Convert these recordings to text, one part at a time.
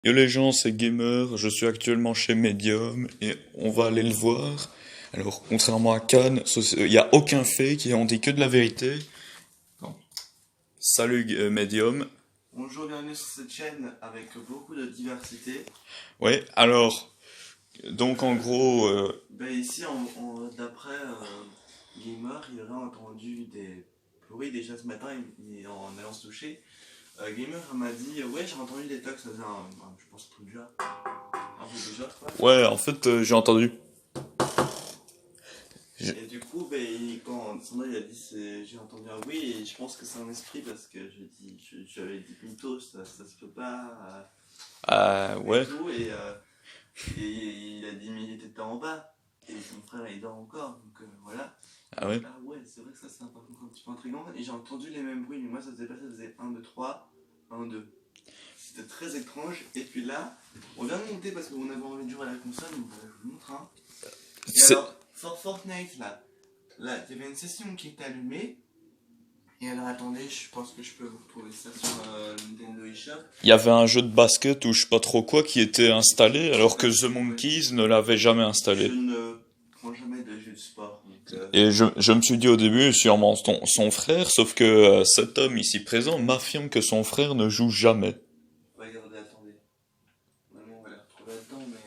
Yo les gens, c'est Gamer, je suis actuellement chez Medium et on va aller le voir. Alors, contrairement à Cannes, il n'y a aucun fake et on dit que de la vérité. Non. Salut Medium. Bonjour, bienvenue sur cette chaîne avec beaucoup de diversité. Ouais, alors, donc en gros, Ici, d'après Gamer, il aurait entendu des bruits déjà ce matin en allant se toucher. Gamer m'a dit ouais, j'ai entendu des tocs, ça faisait je pense tout déjà, un peu déjà quoi. ouais, en fait, j'ai entendu. J'ai- Et du coup, quand Sandra il a dit j'ai entendu un bruit et je pense que c'est un esprit parce que j'avais dit mytho, ça se peut pas et ouais, tout et il a dit mais il était en bas et son frère il dort encore donc voilà. ah ouais, Ah ouais, c'est vrai que ça c'est un petit peu intriguant. Et j'ai entendu les mêmes bruits, mais moi ça faisait pas ça, faisait un 2 3 1 2. C'était très étrange. Et puis là, on vient de monter parce qu'on avait envie de jouer à la console, donc voilà, je vous montre. Hein. Et c'est, alors, Fortnite là, il y avait une session qui était allumée. Et alors attendez, je pense que je peux vous retrouver ça sur Nintendo eShop. il y avait un jeu de basket ou je sais pas trop quoi qui était installé alors que The Ouais. Monkeys ne l'avait jamais Je installé. ne prends jamais de jeux de sport, donc Et je me suis dit au début, sûrement son frère, sauf que cet homme ici présent m'affirme que son frère ne joue jamais. regardez, attendez. Normalement on va les retrouver là-dedans, mais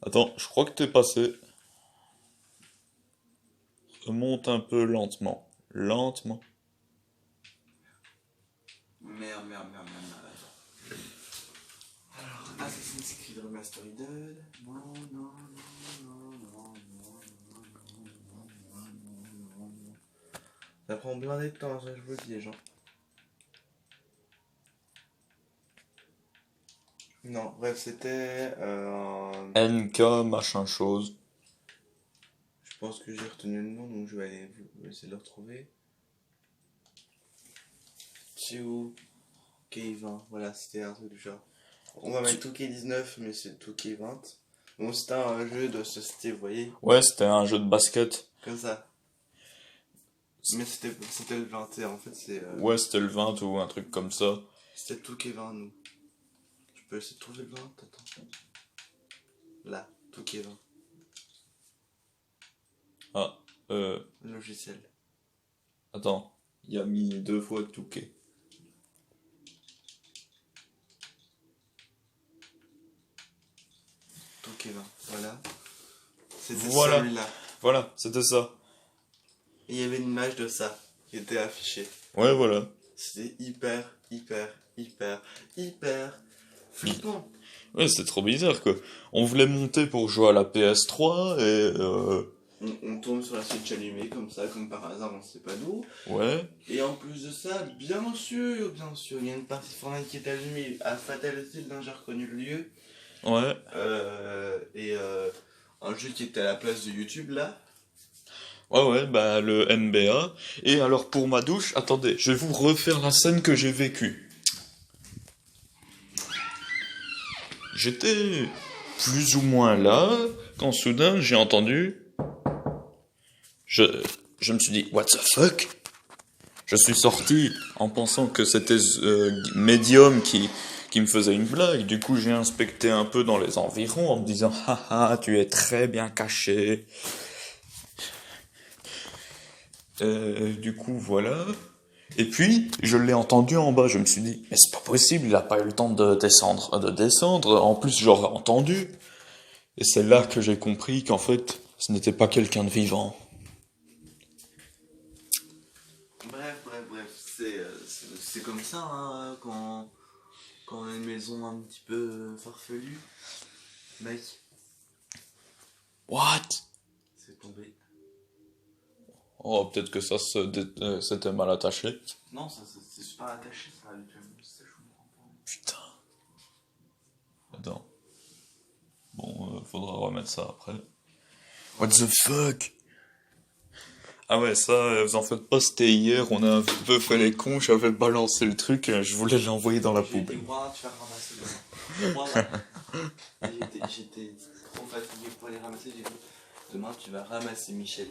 Attends, je crois que t'es passé. Remonte un peu lentement. Lentement. merde. Assassin's Creed Remastered. Non, non, non, non, non, non, non. Ça prend blindé de temps, ça je vous le dis, les gens. Non, bref, c'était. NK, machin chose. Je pense que j'ai retenu le nom, donc je vais aller essayer de le retrouver. 2K20, voilà, c'était un truc du genre. On va mettre 2K19, mais c'est 2K20. Donc c'était un jeu de société, vous voyez, Ouais, c'était un jeu de basket. comme ça. Mais c'était le 21, en fait, Ouais, c'était le 20 ou un truc comme ça. c'était 2K20, nous. Je peux essayer de trouver le 20, attends. Là, 2K20, Ah, logiciel. attends. Il a mis deux fois Touquet. 2K20, voilà. C'était Voilà, celui-là. voilà, c'était ça. Et il y avait une image de ça qui était affichée. Ouais, voilà. C'était hyper flippant. Ouais, c'était trop bizarre, quoi. On voulait monter pour jouer à la PS3 et On tombe sur la Switch allumée comme ça, comme par hasard, on sait pas d'où. ouais, Et en plus de ça, bien sûr, il y a une partie Fortnite qui est allumée. À Fatality, j'ai reconnu le lieu. ouais. Et un jeu qui était à la place de YouTube là. Ouais, ouais, bah le NBA. Et alors pour ma douche, attendez, je vais vous refaire la scène que j'ai vécue. J'étais plus ou moins là, quand soudain j'ai entendu. Je, je me suis dit, what the fuck? Je suis sorti en pensant que c'était Medium qui me faisait une blague. Du coup, j'ai inspecté un peu dans les environs en me disant, haha, tu es très bien caché. Du coup, voilà. Et puis, je l'ai entendu en bas. Je me suis dit, mais c'est pas possible, il a pas eu le temps de descendre, de descendre. En plus, j'aurais entendu. Et c'est là que j'ai compris qu'en fait, ce n'était pas quelqu'un de vivant. Bref, c'est comme ça hein, quand on a une maison un petit peu farfelue. Mec, What? c'est tombé. Oh, peut-être que ça s'était mal attaché. Non, c'est super attaché, ça habituellement. C'est chaud. Putain. Attends. Bon, faudra remettre ça après. What the fuck? Ah ouais, ça, vous en faites pas, c'était hier, on a un peu fait les cons, j'avais balancé le truc, je voulais l'envoyer dans la J'ai été poubelle. voir, tu vas ramasser demain. Voilà. J'étais trop fatigué pour aller ramasser. J'ai dit, demain tu vas ramasser Michel.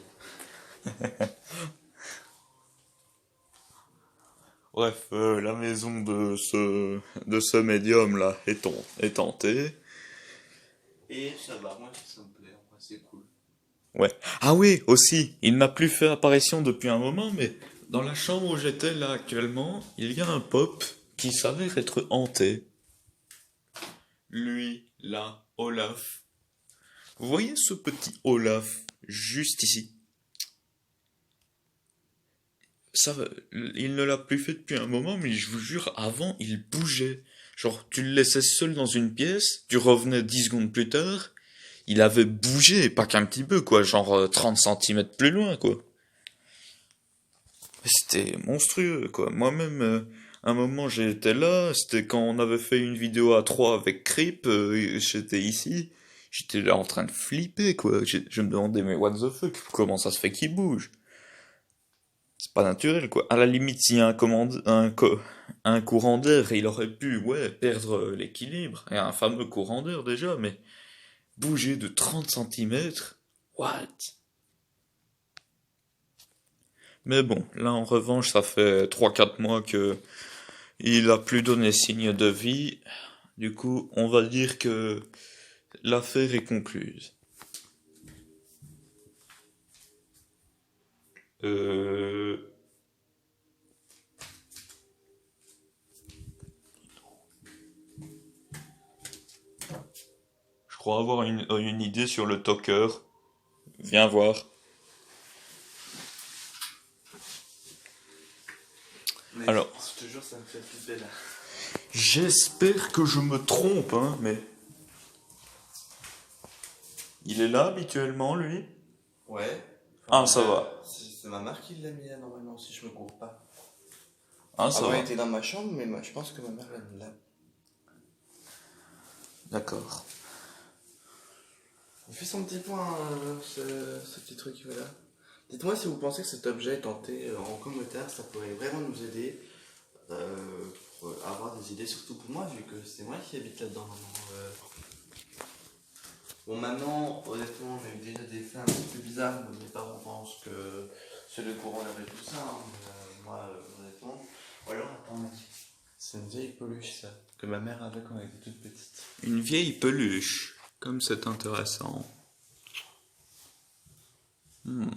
Bref, la maison de ce médium-là est hantée. Et ça va, moi ça me plaît, en vrai, c'est cool. Ouais. Ah oui, aussi, il n'a plus fait apparition depuis un moment, mais dans la chambre où j'étais là actuellement, il y a un pop qui s'avère être hanté. Lui, là, Olaf. Vous voyez ce petit Olaf juste ici? Ça, il ne l'a plus fait depuis un moment, mais je vous jure, avant, il bougeait. Genre, tu le laissais seul dans une pièce, tu revenais 10 secondes plus tard, il avait bougé, pas qu'un petit peu, quoi, genre 30 centimètres plus loin, quoi. C'était monstrueux, quoi. Moi-même, un moment, j'étais là, c'était quand on avait fait une vidéo à 3 avec Creep, j'étais ici, j'étais là en train de flipper, quoi. Je me demandais, mais what the fuck, comment ça se fait qu'il bouge? C'est pas naturel, quoi. À la limite, s'il y a un courant d'air, il aurait pu, ouais, perdre l'équilibre. Et un fameux courant d'air, déjà, mais bouger de 30 centimètres, what? Mais bon, là, en revanche, ça fait 3 4 mois que il a plus donné signe de vie. Du coup, on va dire que l'affaire est concluse. Euh... Je crois avoir une idée sur le talker. Viens voir. Mais Alors, je te jure, ça me fait flipper là. j'espère que je me trompe, hein, mais il est là habituellement, lui? Ouais. Ah, ça va. C'est ma mère qui l'a mis là normalement, si je me cours pas. Ah, ça Avant, va. il était dans ma chambre, mais je pense que ma mère l'a mis là. D'accord. On fait son petit point, ce petit truc là. Dites-moi si vous pensez que cet objet tenté en commentaire, ça pourrait vraiment nous aider pour avoir des idées, surtout pour moi, vu que c'est moi qui habite là-dedans maintenant. Bon, maintenant, honnêtement, on a eu déjà des faits un petit peu bizarres. Mes parents pensent que c'est le courant d'air et tout ça. Hein, mais, moi, honnêtement. Ou alors, attends, c'est une vieille peluche, ça, que ma mère avait quand elle était toute petite. Une vieille peluche. Comme c'est intéressant. Honnêtement,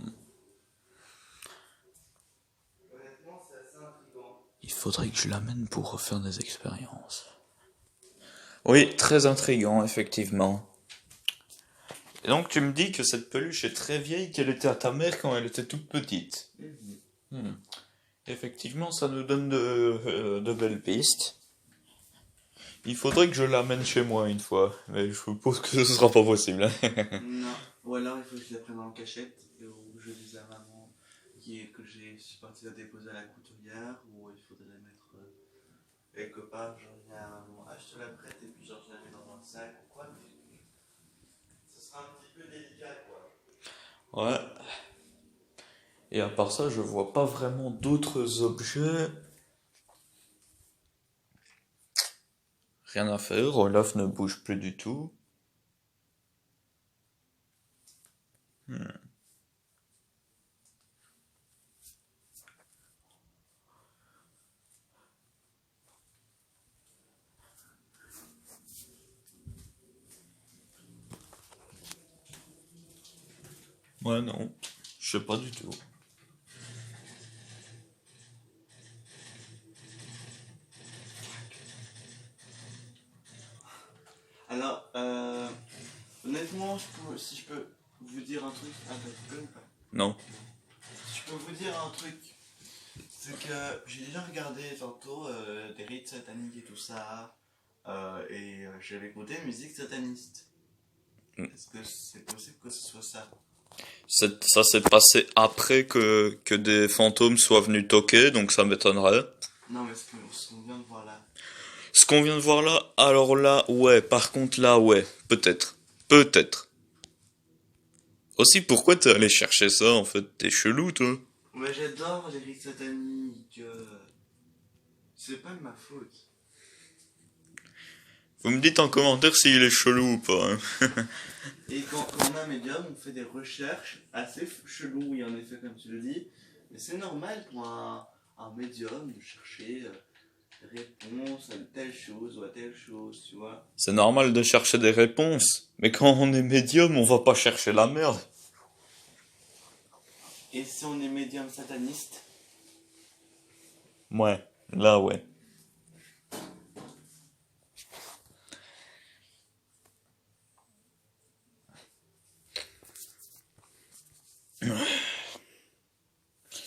c'est assez intriguant. Il faudrait que je l'amène pour refaire des expériences. Oui, très intriguant, effectivement. Et donc, tu me dis que cette peluche est très vieille, qu'elle était à ta mère quand elle était toute petite. Hmm. Effectivement, ça nous donne de belles pistes. Il faudrait que je l'amène chez moi une fois, mais je suppose que ce sera pas possible, hein. Non. Ou alors, il faut que je la prenne en cachette, ou je dise à maman que je suis parti la déposer à la couturière, ou il faudrait la mettre quelque part, genre, il y a un moment, je te la prête, et puis genre, je la mets dans un sac, ou quoi, mais ce sera un petit peu délicat, quoi. Ouais. Et à part ça, je vois pas vraiment d'autres objets. Rien à faire, Olaf ne bouge plus du tout. Ouais, non, je sais pas du tout. Alors, honnêtement, si je peux vous dire un truc, tu peux ou pas? Non. Si je peux vous dire un truc, c'est que j'ai déjà regardé tantôt des rites sataniques et tout ça, et j'avais écouté musique sataniste. Est-ce que c'est possible que ce soit ça? Ça s'est passé après que des fantômes soient venus toquer, donc ça m'étonnerait. Non, mais ce qu'on vient de voir là. Ce qu'on vient de voir là, alors là, ouais, par contre là, ouais, peut-être. Peut-être. Aussi, pourquoi t'es allé chercher ça, en fait? T'es chelou, toi. Mais j'adore les rites sataniques. C'est pas de ma faute. Vous me dites en commentaire s'il est chelou ou pas, hein. Et quand on a un médium, on fait des recherches assez cheloues, oui, en effet, comme tu le dis. Mais c'est normal pour un médium de chercher des réponses à telle chose ou à telle chose, tu vois. C'est normal de chercher des réponses. Mais quand on est médium, on va pas chercher la merde. Et si on est médium sataniste? Ouais, là ouais.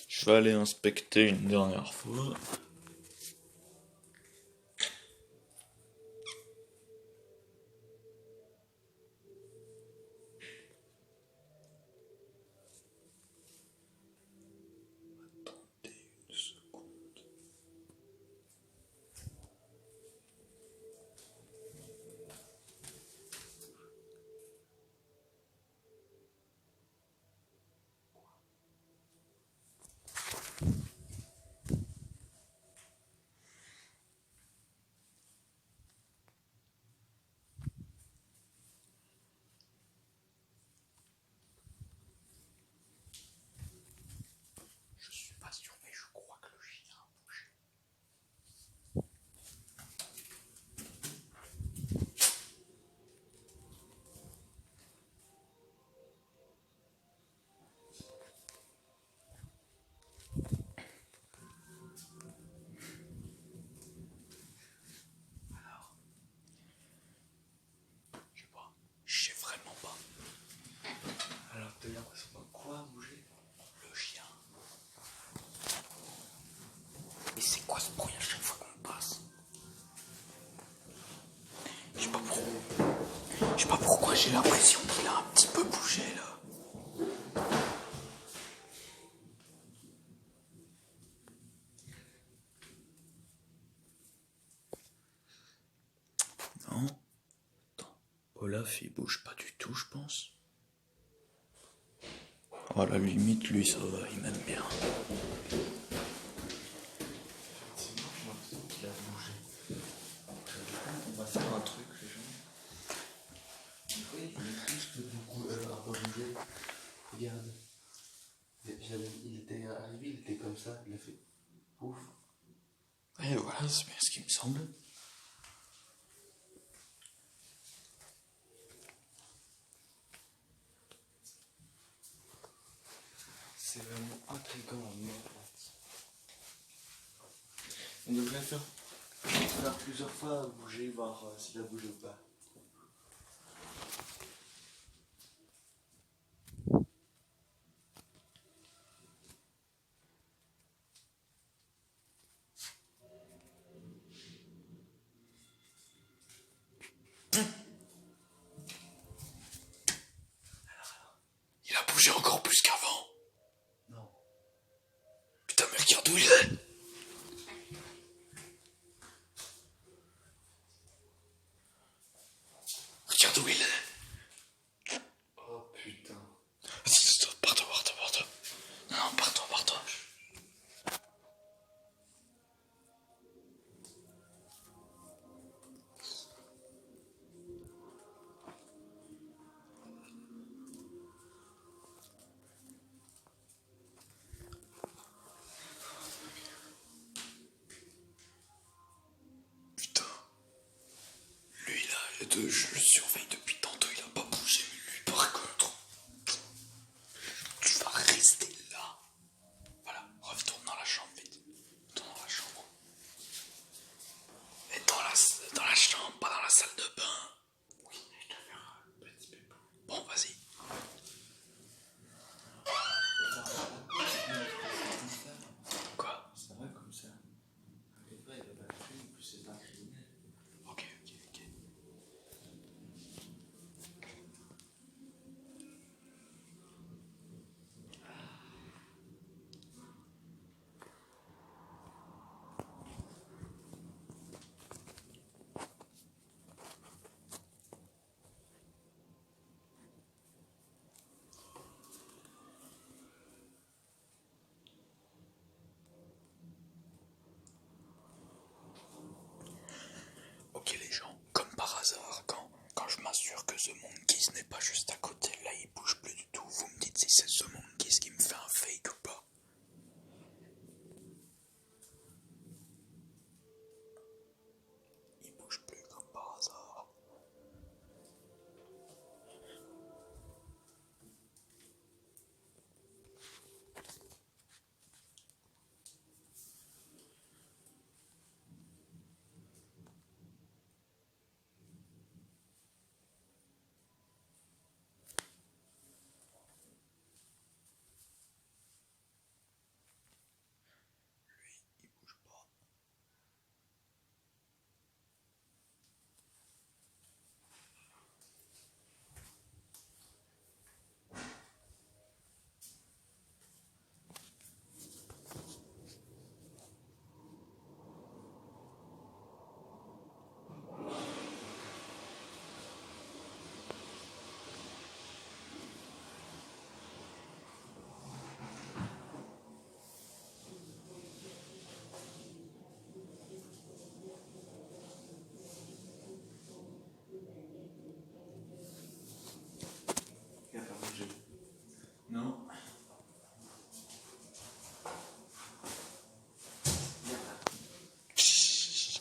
Je vais aller inspecter une dernière fois. Attendez une seconde. Je suis pas sûr, mais je crois que le chien a bougé. Je sais pas. Je sais vraiment pas. Alors, t'as l'impression de quoi bouger? Le chien. Mais c'est quoi ce bruit à chaque fois qu'on passe? Je sais pas pourquoi. Je sais pas pourquoi j'ai l'impression qu'il a un petit peu bougé là. Non. Attends. Olaf il bouge pas du tout, je pense. Oh, à la limite, lui ça va, il m'aime bien. Effectivement, j'ai l'impression qu'il a bougé. On va faire un truc, les gens. Oui, il est plus que beaucoup à bouger. Regarde. Il était arrivé, il était comme ça, il a fait ouf. Et voilà, c'est bien ce qui me semble. C'est vraiment intriguant en mode. On devrait faire plusieurs fois bouger, voir s'il a bougé ou pas. Il a bougé encore plus qu'avant. Non. Putain, mais regarde où il est. Regarde où il est. Oh putain. Stop, pars-toi, pars-toi, pars-toi. Non, pars-toi, pars-toi. Putain. Lui là, je le surveille depuis tantôt, il a pas bougé, mais lui par contre. Tu vas rester là. Voilà, retourne dans la chambre vite. Retourne dans la chambre. Et dans la chambre, pas dans la salle de bain. Oui, je dois faire un petit pépin. Bon, vas-y. Quoi? Ça va comme ça. T'inquiète pas, il va pas le faire, en plus c'est pas criminel. Ok, ok, ok.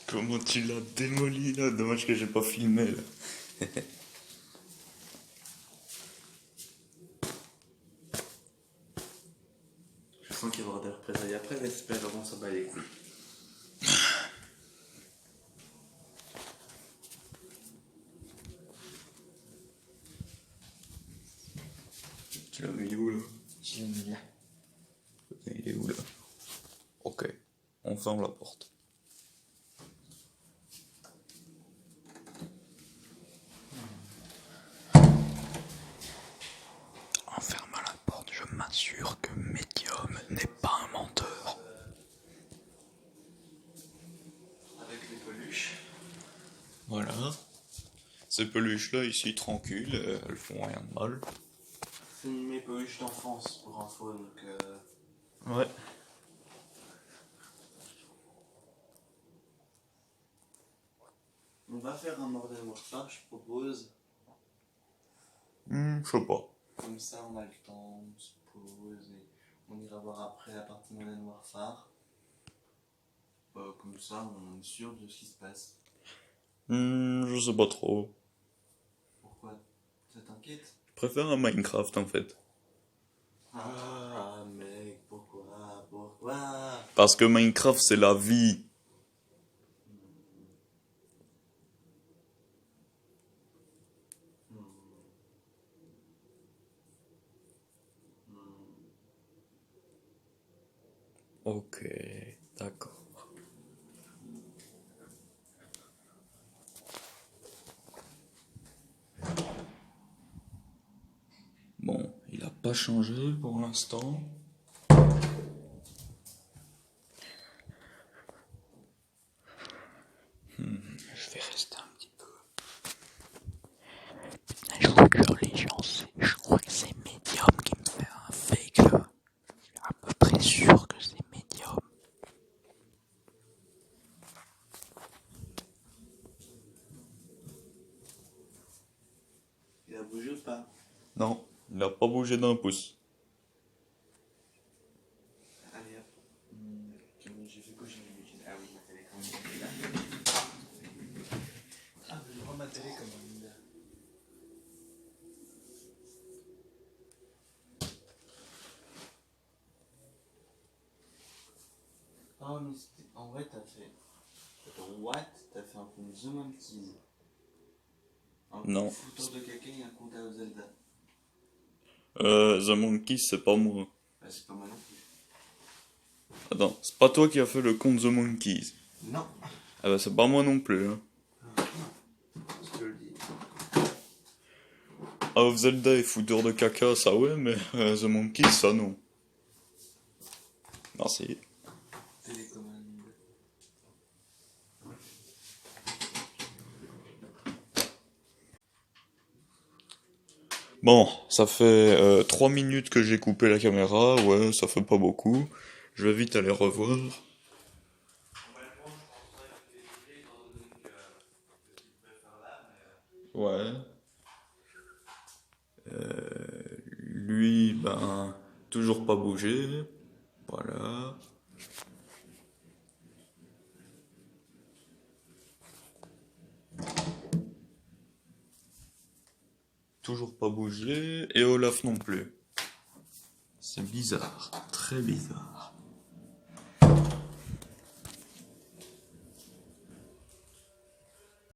Comment tu l'as démoli là? Dommage que j'ai pas filmé là. Je sens qu'il va y avoir des représailles après, j'espère, avant ça bat les couilles. Tu l'as mis où là? Je l'ai mis là. Il est où là? Ok, on ferme la porte. En fermant la porte, je m'assure que Medium n'est pas un menteur. Avec les peluches. Voilà. Ces peluches-là ici, tranquilles, elles font rien de mal. C'est mes peluches d'enfance pour info, donc Ouais. on va faire un Modern Warfare, je propose. Je sais pas. Comme ça, on a le temps, on se pose et on ira voir après la partie Modern Warfare. Comme ça, on est sûr de ce qui se passe. Je sais pas trop. Pourquoi? Ça t'inquiète? Je préfère un Minecraft en fait. Ah, mec, pourquoi? Parce que Minecraft c'est la vie. Ok, d'accord. Bon, il a pas changé pour l'instant. Je vais rester un petit peu. Je vous jure les gens, je crois que c'est Medium qui me fait un fake là. Je suis à peu près sûr que c'est Medium. Il a bougé ou pas? Non, il a pas bougé d'un pouce. Allez hop. J'ai fait quoi? J'ai mis. Ah oui, ma télécommande est là. Ah, je prends ma télécommande. Oh, mais en vrai, t'as fait. What? T'as fait un compte The Monkeys. Un Non. fouteur de caca et un compte à Zelda. The Monkey, c'est pas moi. Bah, c'est pas mal non plus. Attends, c'est pas toi qui as fait le compte The Monkeys. Non. Ah bah c'est pas moi non plus. Hein. Je te le dis. Ah, Zelda et fouteur de caca, ça ouais, mais The Monkeys, ça non. Merci. Télécommande. Bon, ça fait 3 minutes que j'ai coupé la caméra, ouais, ça fait pas beaucoup. Je vais vite aller revoir. Ouais. Lui, ben, toujours pas bougé. Voilà. Toujours pas bougé. Et Olaf non plus. C'est bizarre. Très bizarre.